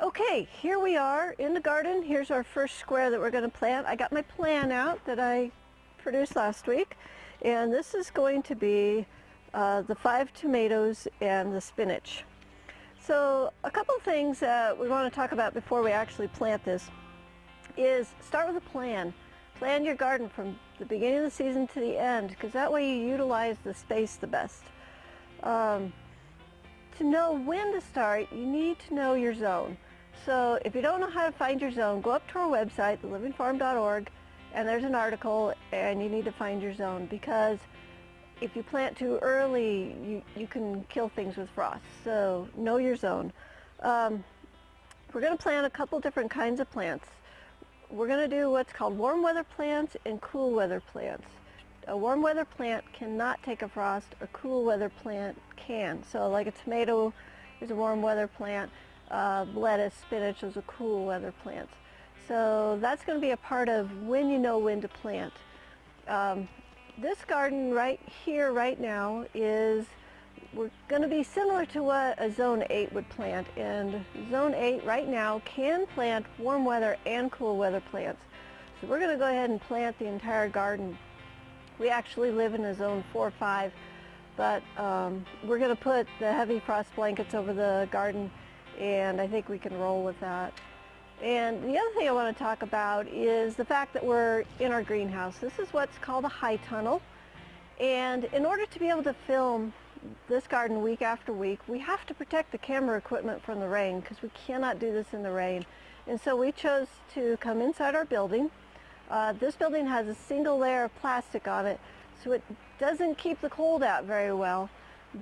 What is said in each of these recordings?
Okay, here we are in the garden. Here's our first square that we're going to plant. I got my plan out that I produced last week, and this is going to be the 5 tomatoes and the spinach. So a couple things that we want to talk about before we actually plant this is start with a plan. Plan your garden from the beginning of the season to the end, because that way you utilize the space the best. To know when to start, you need to know your zone. So if you don't know how to find your zone, go up to our website, thelivingfarm.org, and there's an article, and you need to find your zone, because if you plant too early, you can kill things with frost. So know your zone. We're going to plant a couple different kinds of plants. We're going to do what's called warm weather plants and cool weather plants. A warm weather plant cannot take a frost. A cool weather plant can. So like a tomato is a warm weather plant. Lettuce, spinach, those are cool weather plants. So that's going to be a part of when you know when to plant. This garden right here, right now, we're going to be similar to what a Zone 8 would plant. And Zone 8 right now can plant warm weather and cool weather plants. So we're going to go ahead and plant the entire garden. We actually live in a Zone 4 or 5, but we're going to put the heavy frost blankets over the garden, and I think we can roll with that. And the other thing I want to talk about is the fact that we're in our greenhouse. This is what's called a high tunnel, and in order to be able to film this garden week after week, we have to protect the camera equipment from the rain, because we cannot do this in the rain. And so we chose to come inside our building. This building has a single layer of plastic on it, so it doesn't keep the cold out very well,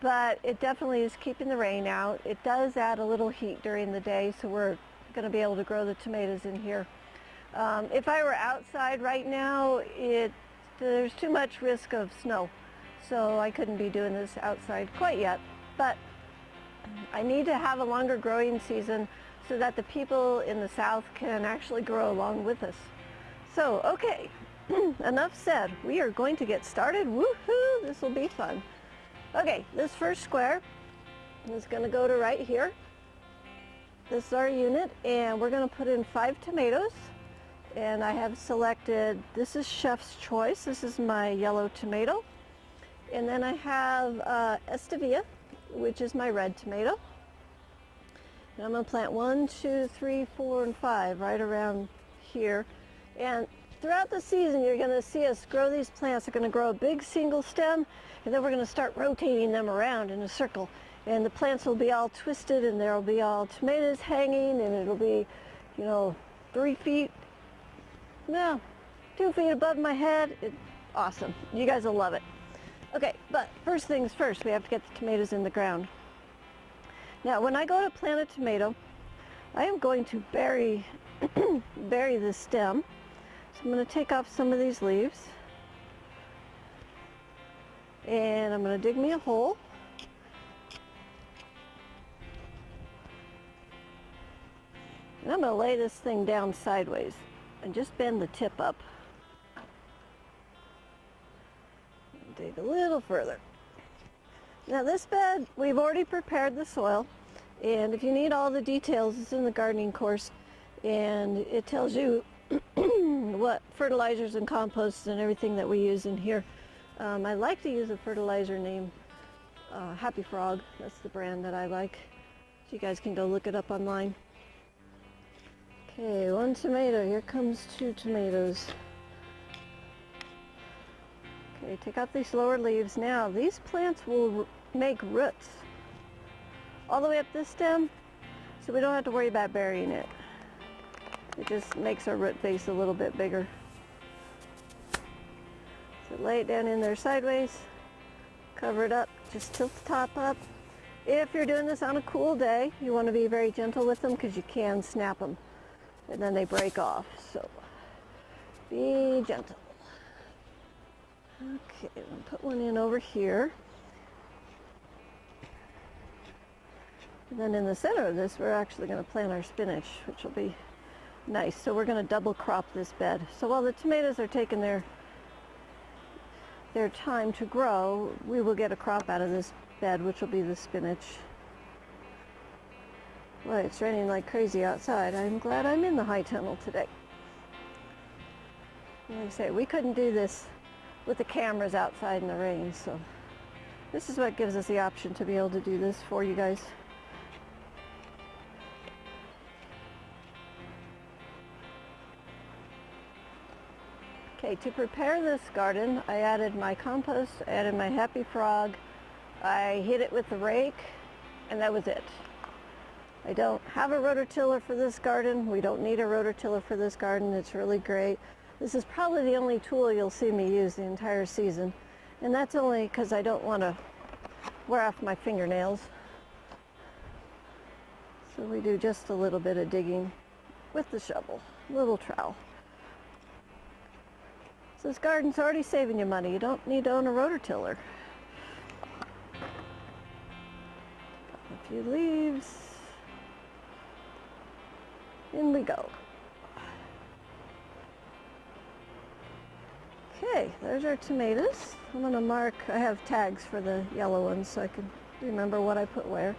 but it definitely is keeping the rain out. It does add a little heat during the day, so we're going to be able to grow the tomatoes in here. If I were outside right now, there's too much risk of snow, so I couldn't be doing this outside quite yet. But I need to have a longer growing season so that the people in the south can actually grow along with us. So, okay, enough said. We are going to get started. Woohoo! This will be fun. Okay, this first square is going to go to right here. This is our unit, and we're going to put in 5 tomatoes. And I have selected, this is Chef's Choice. This is my yellow tomato. And then I have Estevilla, which is my red tomato. And I'm going to plant 1, 2, 3, 4, and 5 right around here. And throughout the season, you're going to see us grow these plants. They're going to grow a big single stem, and then we're going to start rotating them around in a circle. And the plants will be all twisted, and there will be all tomatoes hanging, and it'll be, 3 feet, no, 2 feet above my head. Awesome. You guys will love it. Okay, but first things first, we have to get the tomatoes in the ground. Now, when I go to plant a tomato, I am going to bury the stem. So I'm going to take off some of these leaves, and I'm going to dig me a hole. And I'm going to lay this thing down sideways and just bend the tip up. Dig a little further. Now this bed, we've already prepared the soil, and if you need all the details, it's in the gardening course, and it tells you what fertilizers and composts and everything that we use in here. I like to use a fertilizer named Happy Frog. That's the brand that I like. So you guys can go look it up online. Okay, 1 tomato. Here comes 2 tomatoes. Okay, take out these lower leaves. Now, these plants will make roots all the way up this stem, so we don't have to worry about burying it. It just makes our root face a little bit bigger. So lay it down in there sideways, cover it up, just tilt the top up. If you're doing this on a cool day, you want to be very gentle with them, because you can snap them and then they break off. So be gentle. Okay, I'm going to put one in over here. And then in the center of this, we're actually going to plant our spinach, which will be nice. So we're going to double crop this bed. So while the tomatoes are taking their time to grow, we will get a crop out of this bed, which will be the spinach. Boy, it's raining like crazy outside. I'm glad I'm in the high tunnel today. Like I say, we couldn't do this with the cameras outside in the rain, so this is what gives us the option to be able to do this for you guys. Okay, to prepare this garden, I added my compost, I added my Happy Frog, I hit it with the rake, and that was it. I don't have a rototiller for this garden. We don't need a rototiller for this garden. It's really great. This is probably the only tool you'll see me use the entire season. And that's only because I don't want to wear off my fingernails. So we do just a little bit of digging with the shovel, little trowel. So this garden's already saving you money. You don't need to own a rototiller. A few leaves. In we go. Okay, there's our tomatoes. I'm going to mark, I have tags for the yellow ones so I can remember what I put where.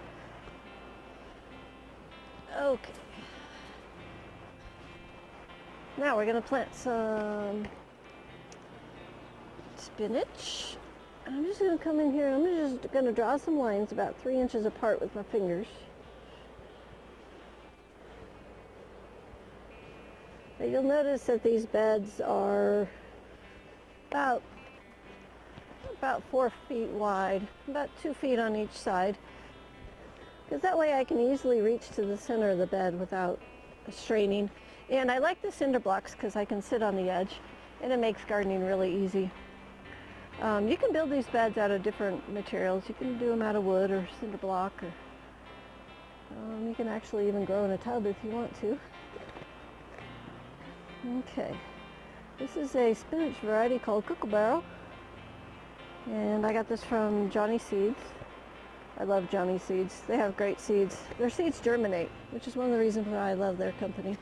Okay. Now we're going to plant some spinach. I'm just going to come in here and I'm just going to draw some lines about 3 inches apart with my fingers. Now you'll notice that these beds are about 4 feet wide, about 2 feet on each side, because that way I can easily reach to the center of the bed without straining. And I like the cinder blocks because I can sit on the edge and it makes gardening really easy. You can build these beds out of different materials. You can do them out of wood or cinder block, or you can actually even grow in a tub if you want to. Okay, this is a spinach variety called Kookaburra, and I got this from Johnny Seeds. I love Johnny Seeds. They have great seeds. Their seeds germinate, which is one of the reasons why I love their company.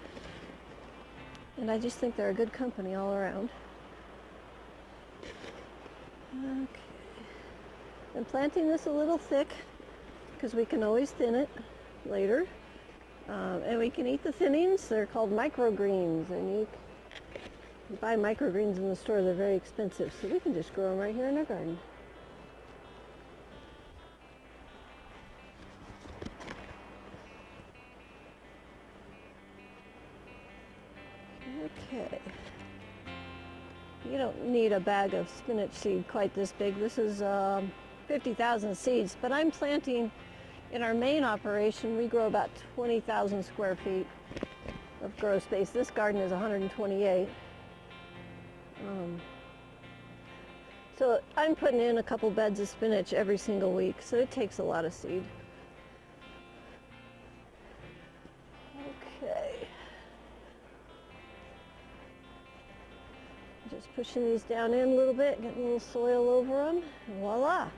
And I just think they're a good company all around. Okay, I'm planting this a little thick because we can always thin it later. And we can eat the thinnings. They're called microgreens, and you buy microgreens in the store. They're very expensive, so we can just grow them right here in our garden. Okay. You don't need a bag of spinach seed quite this big. This is 50,000 seeds, but I'm planting. In our main operation, we grow about 20,000 square feet of grow space. This garden is 128. So I'm putting in a couple beds of spinach every single week, so it takes a lot of seed. Okay. Just pushing these down in a little bit, getting a little soil over them, and voila.